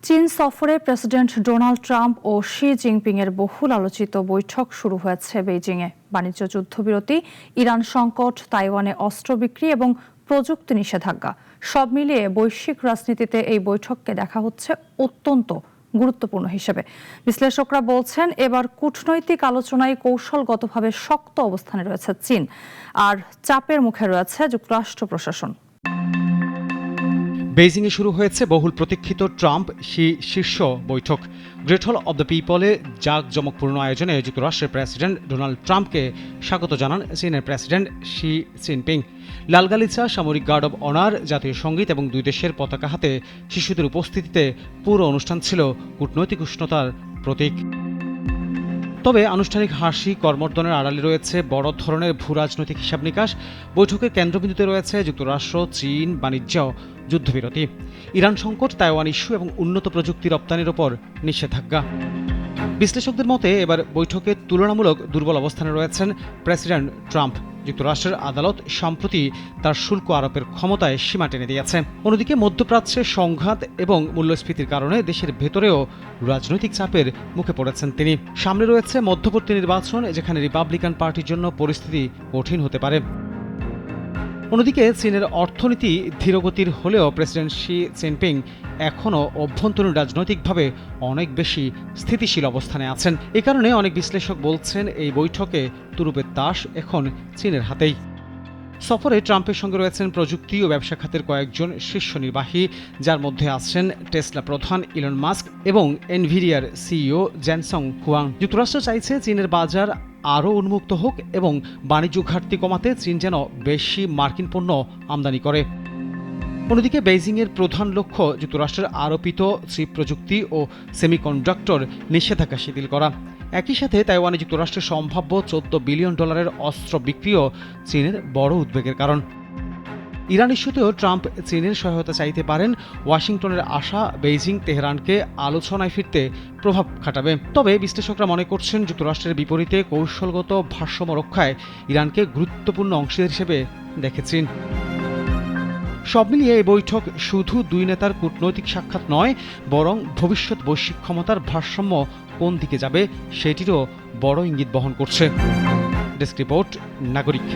চীন সফরে president Donald Trump ও শি জিনপিংয়ের বহুল আলোচিত বৈঠক শুরু হয়েছে বেইজিংয়ে। বাণিজ্য যুদ্ধবিরতি, ইরান সংকট, তাইওয়ানে অস্ত্র বিক্রি এবং প্রযুক্তি নিষেধাজ্ঞা সব মিলিয়ে বৈশ্বিক রাজনীতিতে এই বৈঠককে দেখা হচ্ছে অত্যন্ত গুরুত্বপূর্ণ হিসেবে। বিশ্লেষকরা বলছেন, এবার কূটনৈতিক আলোচনায় কৌশলগতভাবে শক্ত অবস্থানে রয়েছে চীন, আর চাপের মুখে রয়েছে যুক্তরাষ্ট্র প্রশাসন। বেইজিংয়ে শুরু হয়েছে বহুল প্রতীক্ষিত ট্রাম্প শি শীর্ষ বৈঠক। গ্রেট হল অব দ্য পিপলে জাঁকজমকপূর্ণ আয়োজনে যুক্তরাষ্ট্রের প্রেসিডেন্ট ডোনাল্ড ট্রাম্পকে স্বাগত জানান চীনের প্রেসিডেন্ট শি জিনপিং। লাল গালিচা, সামরিক গার্ড অব অনার, জাতীয় সঙ্গীত এবং দুই দেশের পতাকা হাতে শিশুদের উপস্থিতিতে পুরো অনুষ্ঠান ছিল কূটনৈতিক উষ্ণতার প্রতীক। তবে আনুষ্ঠানিক হাসি কর্মর্দনের আড়ালে রয়েছে বড় ধরনের ভূরাজনৈতিক হিসাব নিকাশ। বৈঠকের কেন্দ্রবিন্দুতে রয়েছে যুক্তরাষ্ট্র, চীন, বাণিজ্য, যুদ্ধবিরতি, ইরান সংকট, তাইওয়ান ইস্যু এবং উন্নত প্রযুক্তি রপ্তানির ওপর নিষেধাজ্ঞা। বিশ্লেষকদের মতে এবার বৈঠকে তুলনামূলক দুর্বল অবস্থানে রয়েছেন প্রেসিডেন্ট ট্রাম্প। যুক্তরাষ্ট্রের আদালত সম্প্রতি তার শুল্ক আরোপের ক্ষমতায় সীমা টেনে দিয়েছে। অন্যদিকে মধ্যপ্রাচ্যের সংঘাত এবং মূল্যস্ফীতির কারণে দেশের ভেতরেও রাজনৈতিক চাপের মুখে পড়েছেন তিনি। সামনে রয়েছে মধ্যবর্তী নির্বাচন, যেখানে রিপাবলিকান পার্টির জন্য পরিস্থিতি কঠিন হতে পারে। অন্যদিকে চীনের অর্থনীতি ধীরগতির হলেও প্রেসিডেন্ট শি জিনপিং এখনও অভ্যন্তরীণ রাজনৈতিকভাবে অনেক বেশি স্থিতিশীল অবস্থানে আছেন। এ কারণে অনেক বিশ্লেষক বলছেন, এই বৈঠকে তুরুপের তাস এখন চীনের হাতেই। সফরে ট্রাম্পের সঙ্গে রয়েছেন প্রযুক্তি ও ব্যবসা খাতের কয়েকজন শীর্ষ নির্বাহী, যার মধ্যে আছেন টেসলা প্রধান ইলন মাস্ক এবং এনভিডিয়ার সিইও জেনসং হুয়াং। যুক্তরাষ্ট্র চাইছে চীনের বাজার আরও উন্মুক্ত হোক এবং বাণিজ্য ঘাটতি কমাতে চীন যেন বেশি মার্কিন পণ্য আমদানি করে। অন্যদিকে বেইজিংয়ের প্রধান লক্ষ্য যুক্তরাষ্ট্রের আরোপিত চিপ প্রযুক্তি ও সেমিকন্ডাক্টর নিষেধাজ্ঞা শিথিল করা। একই সাথে তাইওয়ানে যুক্তরাষ্ট্রের সম্ভাব্য $14 বিলিয়ন অস্ত্র বিক্রিও চীনের বড় উদ্বেগের কারণ। ইরান ইস্যুতেও ট্রাম্প চীনের সহায়তা চাইতে পারেন। ওয়াশিংটনের আশা বেইজিং তেহরানকে আলোচনায় ফিরতে প্রভাব খাটাবে। তবে বিশ্লেষকরা মনে করছেন, যুক্তরাষ্ট্রের বিপরীতে কৌশলগত ভারসাম্য রক্ষায় ইরানকে গুরুত্বপূর্ণ অংশীদার হিসেবে দেখে চীন। সব মিলিয়ে এই বৈঠক শুধু দুই নেতার কূটনৈতিক সাক্ষাৎ নয়, বরং ভবিষ্যৎ বৈশ্বিক ক্ষমতার ভারসাম্য কোন দিকে যাবে সেটিরও বড় ইঙ্গিত বহন করছে। ডেস্ক রিপোর্ট, নাগরিক।